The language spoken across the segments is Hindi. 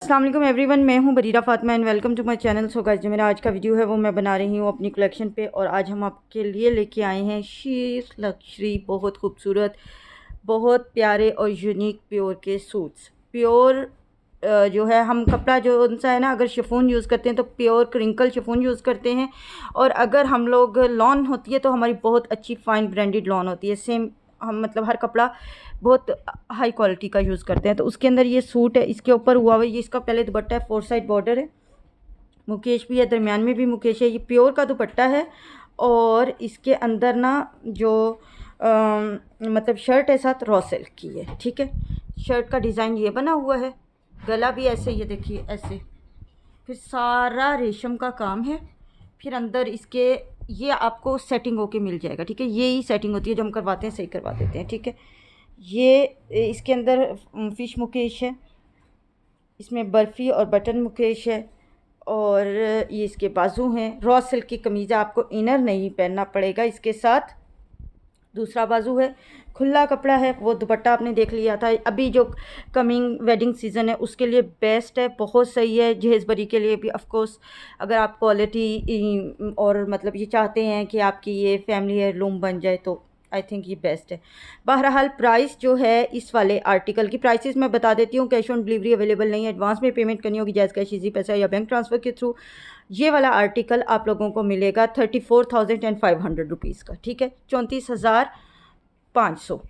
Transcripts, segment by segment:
अस्सलाम वालेकुम एवरीवन, मैं हूं Bareera Fatima and welcome to my channel. So guys, जो मेरा आज का वीडियो है वो मैं बना रही हूं अपनी कलेक्शन पे। और आज हम आपके लिए लेके आए हैं शीर लग्जरी, बहुत खूबसूरत, बहुत प्यारे और यूनिक प्योर के सूट्स। प्योर जो है, हम कपड़ा जो उनसा है ना, अगर शिफॉन यूज़ करते हैं तो प्योर क्रिंकल शिफॉन यूज़ करते हैं। और अगर हम लोग लॉन होती है तो हमारी बहुत अच्छी फ़ाइन ब्रांडेड लॉन होती है। सेम हम मतलब हर कपड़ा बहुत हाई क्वालिटी का यूज़ करते हैं। तो उसके अंदर ये सूट है, इसके ऊपर हुआ हुआ ये इसका पहले दुपट्टा है, 4 साइड बॉर्डर है, मुकेश भी है, दरमियान में भी मुकेश है। ये प्योर का दुपट्टा है। और इसके अंदर ना जो मतलब शर्ट है साथ रॉ सिल्क की है, ठीक है। शर्ट का डिज़ाइन ये बना हुआ है, गला भी ऐसे, ये देखिए ऐसे, फिर सारा रेशम का काम है। फिर अंदर इसके ये आपको सेटिंग होके मिल जाएगा, ठीक है। ये ही सेटिंग होती है जो हम करवाते हैं, सही करवा देते हैं, ठीक है। ये इसके अंदर फ़िश मुकेश है, इसमें बर्फ़ी और बटन मुकेश है। और ये इसके बाजू हैं, रॉ सिल्क की कमीज़ है, आपको इनर नहीं पहनना पड़ेगा इसके साथ। दूसरा बाजू है, खुला कपड़ा है। वो दुपट्टा आपने देख लिया था। अभी जो कमिंग वेडिंग सीज़न है उसके लिए बेस्ट है, बहुत सही है। जहेज़ बरी के लिए भी ऑफ कोर्स, अगर आप क्वालिटी और मतलब ये चाहते हैं कि आपकी ये फैमिली हेयरलूम बन जाए तो आई थिंक ये बेस्ट है। बहरहाल प्राइस जो है इस वाले आर्टिकल की प्राइसेस मैं बता देती हूँ। कैश ऑन डिलीवरी अवेलेबल नहीं है, एडवांस में पेमेंट करनी होगी, जैज़ कैश, इजी पैसा या बैंक ट्रांसफ़र के थ्रू। ये वाला आर्टिकल आप लोगों को मिलेगा 34,500 रुपीज़ का, ठीक है, 34,500।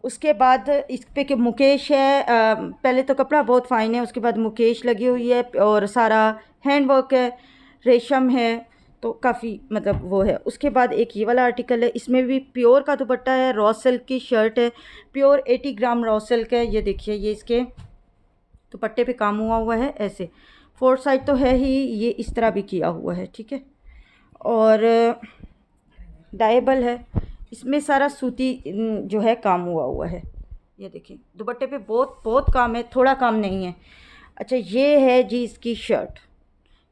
उसके बाद इस पे कि मुकेश है, पहले तो कपड़ा बहुत फ़ाइन है, उसके बाद मुकेश लगी हुई है और सारा हैंड वर्क है, रेशम है, तो काफ़ी मतलब वो है। उसके बाद एक ये वाला आर्टिकल है, इसमें भी प्योर का दुपट्टा है, रॉ सिल्क की शर्ट है, प्योर 80 ग्राम रॉ सिल्क है। ये देखिए, ये इसके दुपट्टे पे काम हुआ हुआ है ऐसे, 4 साइड तो है ही, ये इस तरह भी किया हुआ है, ठीक है। और डायबल है, इसमें सारा सूती जो है काम हुआ है। ये देखिए दुपट्टे पे बहुत बहुत काम है, थोड़ा काम नहीं है। अच्छा, ये है जी इसकी शर्ट,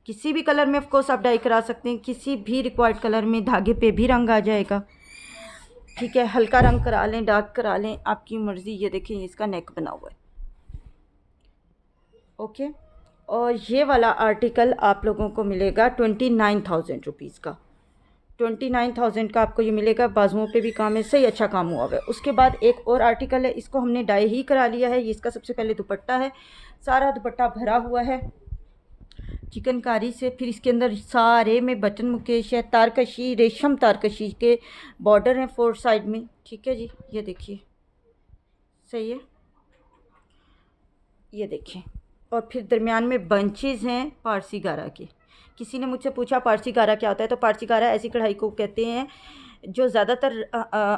किसी भी कलर में ऑफ कोर्स आप डाई करा सकते हैं, किसी भी रिक्वायर्ड कलर में, धागे पे भी रंग आ जाएगा, ठीक है। हल्का रंग करा लें, डार्क करा लें, आपकी मर्ज़ी। ये देखिए इसका नेक बना हुआ है, ओके। और ये वाला आर्टिकल आप लोगों को मिलेगा 29,000 रुपीज़ का। 29,000 का आपको ये मिलेगा। बाजुओं पे भी काम है, सही अच्छा काम हुआ है। उसके बाद एक और आर्टिकल है, इसको हमने डाई ही करा लिया है। ये इसका सबसे पहले दुपट्टा है, सारा दुपट्टा भरा हुआ है चिकनकारी से। फिर इसके अंदर सारे में बटन मुकेश है, तारकशी, रेशम तारकशी के बॉर्डर हैं 4 साइड में, ठीक है जी। ये देखिए सही है, ये देखिए। और फिर दरमियान में बंचेज़ हैं पारसी गारा के। किसी ने मुझसे पूछा पारसी गारा क्या होता है, तो पारसी गारा ऐसी कढ़ाई को कहते हैं जो ज़्यादातर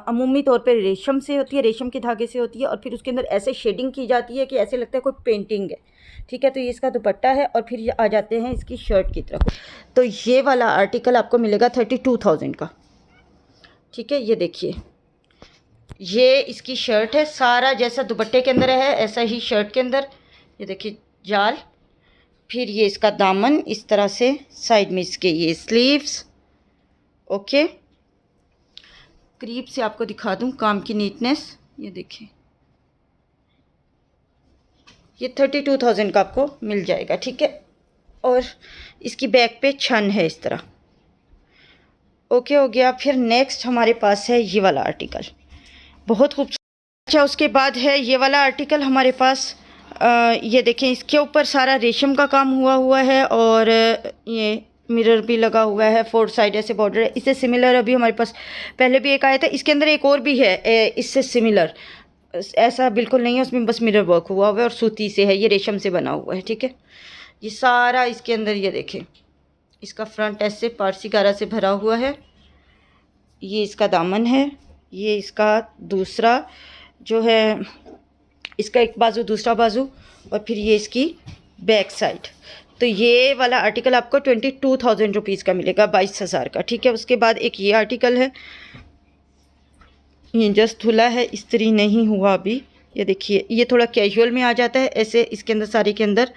अमूमी तौर पे रेशम से होती है, रेशम के धागे से होती है। और फिर उसके अंदर ऐसे शेडिंग की जाती है कि ऐसे लगता है कोई पेंटिंग है, ठीक है। तो ये इसका दुपट्टा है। और फिर ये आ जाते हैं इसकी शर्ट की तरफ। तो ये वाला आर्टिकल आपको मिलेगा 32,000 का, ठीक है। ये देखिए, ये इसकी शर्ट है, सारा जैसा दुपट्टे के अंदर है ऐसा ही शर्ट के अंदर। ये देखिए जाल, फिर ये इसका दामन इस तरह से, साइड में इसके ये स्लीव्स, ओके। करीब से आपको दिखा दूं काम की नीटनेस, ये देखिए, ये 32,000 का आपको मिल जाएगा, ठीक है। और इसकी बैक पे छन है इस तरह, ओके हो गया। फिर नेक्स्ट हमारे पास है ये वाला आर्टिकल, बहुत खूबसूरत। अच्छा, उसके बाद है ये वाला आर्टिकल हमारे पास, ये देखें, इसके ऊपर सारा रेशम का काम हुआ है। और ये मिरर भी लगा हुआ है, 4 साइड ऐसे बॉर्डर है। इससे सिमिलर अभी हमारे पास पहले भी एक आया था, इसके अंदर एक और भी है इससे सिमिलर, ऐसा बिल्कुल नहीं है, उसमें बस मिरर वर्क हुआ है और सूती से है, ये रेशम से बना हुआ है, ठीक है। ये सारा इसके अंदर, ये देखें, इसका फ्रंट ऐसे पारसी गारा से भरा हुआ है। ये इसका दामन है, ये इसका दूसरा जो है, इसका एक बाजू, दूसरा बाजू, और फिर ये इसकी बैक साइड। तो ये वाला आर्टिकल आपको 22,000 रुपीज़ का मिलेगा, 22,000 का, ठीक है। उसके बाद एक ये आर्टिकल है, ये जस्ट धुला है, इस्त्री नहीं हुआ अभी। ये देखिए, ये थोड़ा कैजुअल में आ जाता है ऐसे। इसके अंदर सारे के अंदर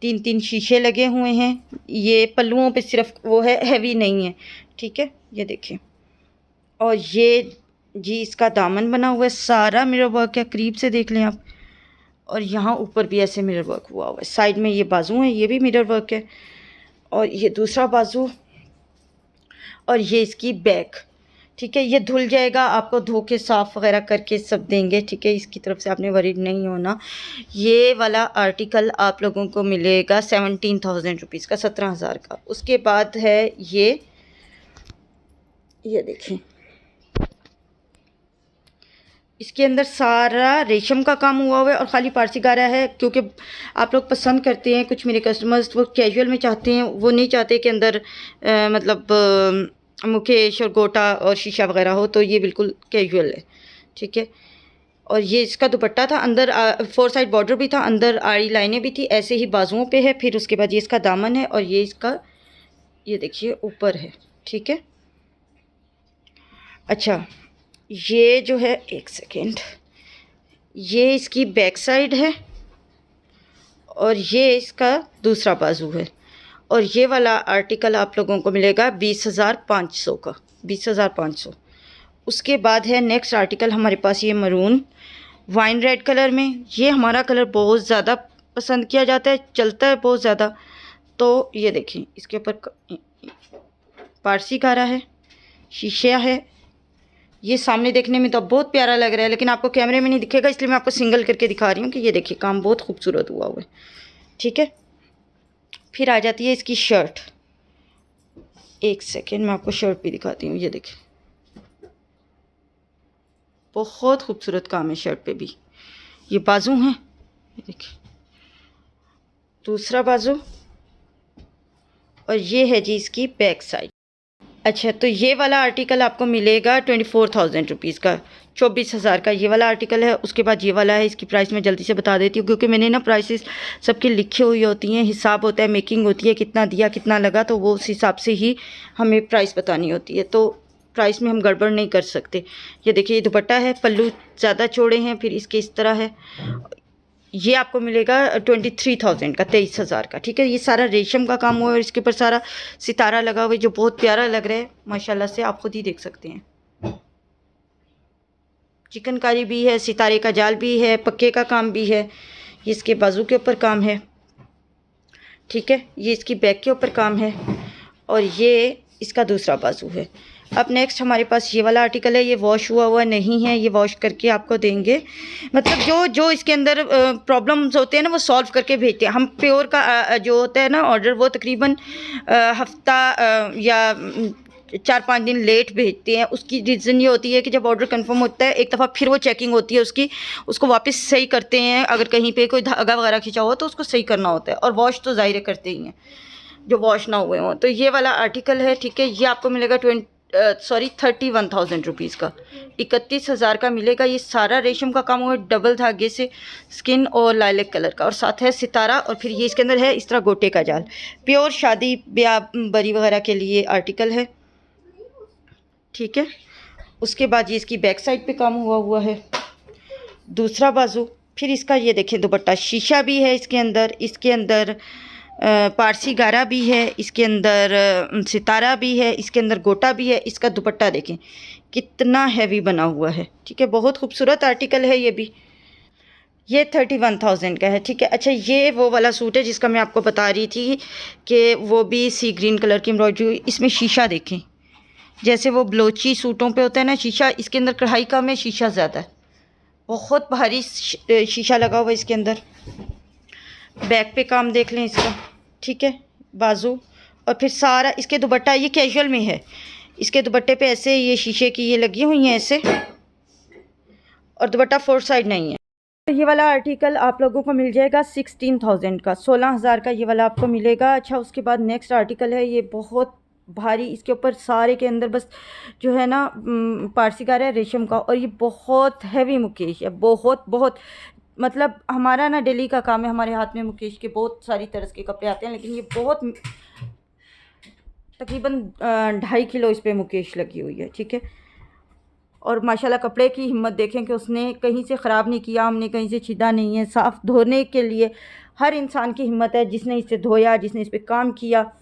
3-3 शीशे लगे हुए हैं। ये पल्लुओं पे सिर्फ वो है, हैवी नहीं है, ठीक है। ये देखिए, और ये जी इसका दामन बना हुआ है, सारा मिरर वर्क है, करीब से देख लें आप, और यहाँ ऊपर भी ऐसे मिरर वर्क हुआ हुआ है। साइड में ये बाजू है, ये भी मिरर वर्क है, और ये दूसरा बाजू, और ये इसकी बैक। ठीक है, ये धुल जाएगा, आपको धो के साफ़ वगैरह करके सब देंगे। ठीक है, इसकी तरफ से आपने वरीड नहीं होना। ये वाला आर्टिकल आप लोगों को मिलेगा 17,000 रुपीज़ का, 17,000 का। उसके बाद है ये देखिए, इसके अंदर सारा रेशम का काम हुआ हुआ है और ख़ाली पारसी गारा है, क्योंकि आप लोग पसंद करते हैं, कुछ मेरे कस्टमर्स वो कैजुअल में चाहते हैं, वो नहीं चाहते कि अंदर मतलब मुकेश और गोटा और शीशा वगैरह हो, तो ये बिल्कुल कैजुअल है। ठीक है, और ये इसका दुपट्टा था, अंदर 4 साइड बॉर्डर भी था, अंदर आड़ी लाइनें भी थी, ऐसे ही बाजुओं पे है। फिर उसके बाद ये इसका दामन है, और ये इसका ये देखिए ऊपर है। ठीक है, अच्छा ये जो है, एक सेकेंड, ये इसकी बैक साइड है और ये इसका दूसरा बाजू है। और ये वाला आर्टिकल आप लोगों को मिलेगा 20,500 का, 20,500। उसके बाद है नेक्स्ट आर्टिकल हमारे पास, ये मरून वाइन रेड कलर में। ये हमारा कलर बहुत ज़्यादा पसंद किया जाता है, चलता है बहुत ज़्यादा। तो ये देखें, इसके ऊपर पारसी कारा है, शीशा है। ये सामने देखने में तो बहुत प्यारा लग रहा है, लेकिन आपको कैमरे में नहीं दिखेगा, इसलिए मैं आपको सिंगल करके दिखा रही हूँ कि ये देखिए काम बहुत खूबसूरत हुआ हुआ है। ठीक है, फिर आ जाती है इसकी शर्ट। एक सेकेंड, मैं आपको शर्ट भी दिखाती हूँ। ये देखिए, बहुत खूबसूरत काम है शर्ट पे भी। ये बाजू हैं, ये देखिए दूसरा बाजू, और ये है जी इसकी बैक साइड। अच्छा, तो ये वाला आर्टिकल आपको मिलेगा 24,000 रुपीज़ का, 24,000 का ये वाला आर्टिकल है। उसके बाद ये वाला है, इसकी प्राइस मैं जल्दी से बता देती हूँ, क्योंकि मैंने ना प्राइसेस सबकी लिखी हुई होती हैं, हिसाब होता है, मेकिंग होती है, कितना दिया कितना लगा, तो वो उस हिसाब से ही हमें प्राइस बतानी होती है, तो प्राइस में हम गड़बड़ नहीं कर सकते। ये देखिए, ये दुपट्टा है, पल्लू ज़्यादा चौड़े हैं, फिर इसके इस तरह है। ये आपको मिलेगा 23,000 का, 23,000 का। ठीक है, ये सारा रेशम का काम हुआ है और इसके ऊपर सारा सितारा लगा हुआ है, जो बहुत प्यारा लग रहा है माशाल्लाह से, आप खुद ही देख सकते हैं। चिकनकारी भी है, सितारे का जाल भी है, पक्के का काम भी है। ये इसके बाजू के ऊपर काम है। ठीक है, ये इसकी बैक के ऊपर काम है, और ये इसका दूसरा बाजू है। अब नेक्स्ट हमारे पास ये वाला आर्टिकल है। ये वॉश हुआ नहीं है, ये वॉश करके आपको देंगे। मतलब जो इसके अंदर प्रॉब्लम्स होते हैं ना, वो सॉल्व करके भेजते हैं हम। प्योर का जो होता है ना ऑर्डर, वो तकरीबन हफ्ता या 4-5 दिन लेट भेजते हैं। उसकी रीज़न ये होती है कि जब ऑर्डर कंफर्म होता है एक दफ़ा, फिर वो चेकिंग होती है उसको वापस सही करते हैं। अगर कहीं पे कोई धागा वगैरह खिंचा हो तो उसको सही करना होता है, और वॉश तो ज़ाहिर करते ही हैं जो वॉश ना हुए हों। तो ये वाला आर्टिकल है। ठीक है, ये आपको मिलेगा 31,000 रुपीज़ का, 31,000 का मिलेगा। ये सारा रेशम का काम हुआ है, डबल धागे से, स्किन और लाइलेक कलर का, और साथ है सितारा, और फिर ये इसके अंदर है इस तरह गोटे का जाल। प्योर शादी ब्याह बरी वगैरह के लिए आर्टिकल है। ठीक है, उसके बाद ये इसकी बैक साइड पे काम हुआ है, दूसरा बाजू। फिर इसका ये देखें दुपट्टा, शीशा भी है इसके अंदर पारसी गारा भी है, इसके अंदर सितारा भी है, इसके अंदर गोटा भी है। इसका दुपट्टा देखें कितना हैवी बना हुआ है। ठीक है, बहुत खूबसूरत आर्टिकल है ये भी। ये 31,000 का है। ठीक है, अच्छा ये वो वाला सूट है जिसका मैं आपको बता रही थी कि वो भी सी ग्रीन कलर की एम्ब्रॉयडरी। इसमें शीशा देखें, जैसे वो ब्लोची सूटों पे होता है ना शीशा, इसके अंदर कढ़ाई कम है, शीशा ज़्यादा है। बहुत भारी शीशा लगा हुआ है इसके अंदर। बैक पे काम देख लें इसका। ठीक है, बाजू, और फिर सारा इसके दुपट्टा, ये कैजुअल में है, इसके दुपट्टे पे ऐसे ये शीशे की ये लगी हुई हैं ऐसे, और दुपट्टा 4 साइड नहीं है। तो ये वाला आर्टिकल आप लोगों को मिल जाएगा 16,000 का, 16,000 का ये वाला आपको मिलेगा। अच्छा, उसके बाद नेक्स्ट आर्टिकल है, ये बहुत भारी, इसके ऊपर सारे के अंदर बस जो है ना पारसी का है रेशम का, और ये बहुत हैवी मुकेश है, बहुत मतलब हमारा ना डेली का काम है, हमारे हाथ में मुकेश के बहुत सारी तरह के कपड़े आते हैं, लेकिन ये बहुत तकरीबन 2.5 किलो इस पर मुकेश लगी हुई है। ठीक है, और माशाल्लाह कपड़े की हिम्मत देखें कि उसने कहीं से ख़राब नहीं किया, हमने कहीं से छिदा नहीं है। साफ़ धोने के लिए हर इंसान की हिम्मत है, जिसने इसे धोया, जिसने इस पर काम किया।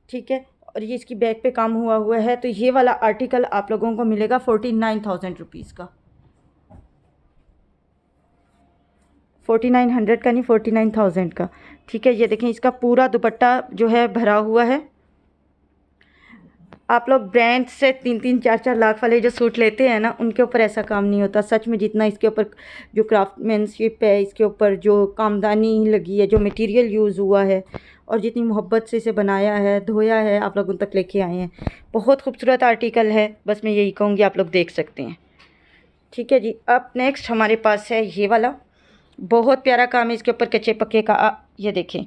ठीक है, और ये इसकी बैक पे काम हुआ है। तो ये वाला आर्टिकल आप लोगों को मिलेगा 49,000 रुपीज़ का, 4900 का नहीं, 49,000 का। ठीक है, ये देखें इसका पूरा दुपट्टा जो है भरा हुआ है। आप लोग ब्रांड से 3-3 4-4 लाख वाले जो सूट लेते हैं ना, उनके ऊपर ऐसा काम नहीं होता सच में। जितना इसके ऊपर जो क्राफ्टमैनशिप है, इसके ऊपर जो कामदानी लगी है, जो मटेरियल यूज़ हुआ है और जितनी मोहब्बत से इसे बनाया है, धोया है, आप लोग उन तक लेके आए हैं। बहुत खूबसूरत आर्टिकल है, बस मैं यही कहूँगी, आप लोग देख सकते हैं। ठीक है जी। अब नेक्स्ट हमारे पास है ये वाला, बहुत प्यारा काम है इसके ऊपर कच्चे पक्के का। ये देखें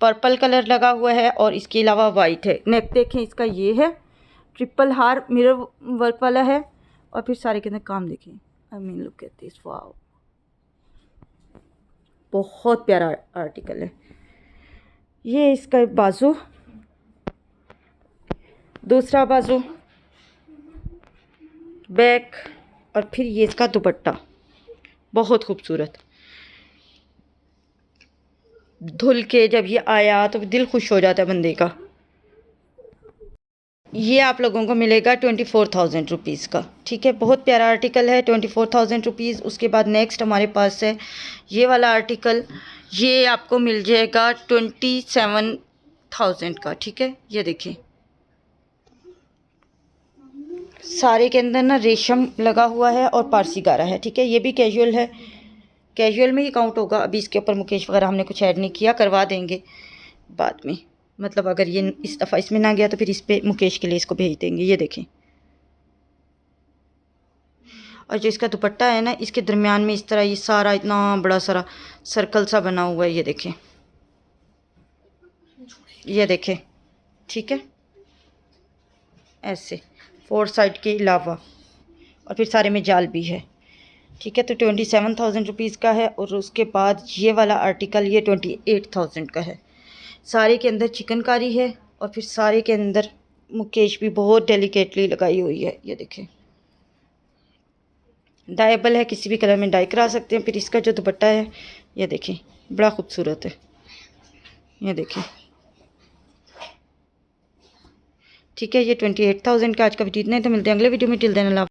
पर्पल कलर लगा हुआ है और इसके अलावा वाइट है। नेक देखें इसका ये है, ट्रिपल हार मिरर वर्क वाला है और फिर सारे के अंदर काम देखें। I mean look at this, wow, बहुत प्यारा आर्टिकल है। ये इसका बाजू, दूसरा बाजू, बैक और फिर ये इसका दुपट्टा, बहुत खूबसूरत। धुल के जब ये आया तो दिल खुश हो जाता है बंदे का। ये आप लोगों को मिलेगा 24,000 रुपीज़ का। ठीक है, बहुत प्यारा आर्टिकल है, 24,000 रुपीज़। उसके बाद नेक्स्ट हमारे पास है ये वाला आर्टिकल, ये आपको मिल जाएगा 27,000 का। ठीक है, ये देखिए सारे के अंदर ना रेशम लगा हुआ है और पारसी गारा है। ठीक है, ये भी कैजुअल है, कैजुअल में ही काउंट होगा। अभी इसके ऊपर मुकेश वगैरह हमने कुछ ऐड नहीं किया, करवा देंगे बाद में। मतलब अगर ये इस दफ़ा इसमें ना गया तो फिर इस पर मुकेश के लिए इसको भेज देंगे। ये देखें, और जो इसका दुपट्टा है ना, इसके दरमियान में इस तरह ये सारा इतना बड़ा सारा सर्कल सा बना हुआ है। ये देखें, ये देखें। ठीक है, ऐसे 4 साइड के अलावा और फिर सारे में जाल भी है। ठीक है, तो 27,000 रुपीज़ का है। और उसके बाद ये वाला आर्टिकल ये 28,000 का है। सारे के अंदर चिकनकारी है और फिर सारे के अंदर मुकेश भी बहुत डेलिकेटली लगाई हुई है। ये देखें, डाइबल है, किसी भी कलर में डाई करा सकते हैं। फिर इसका जो दुपट्टा है ये देखें, बड़ा खूबसूरत है। ये देखें, ठीक है, ये 28,000 का आज का वीडियो इतना ही। तो मिलते हैं अगले वीडियो में। टिल देन अल्लाह।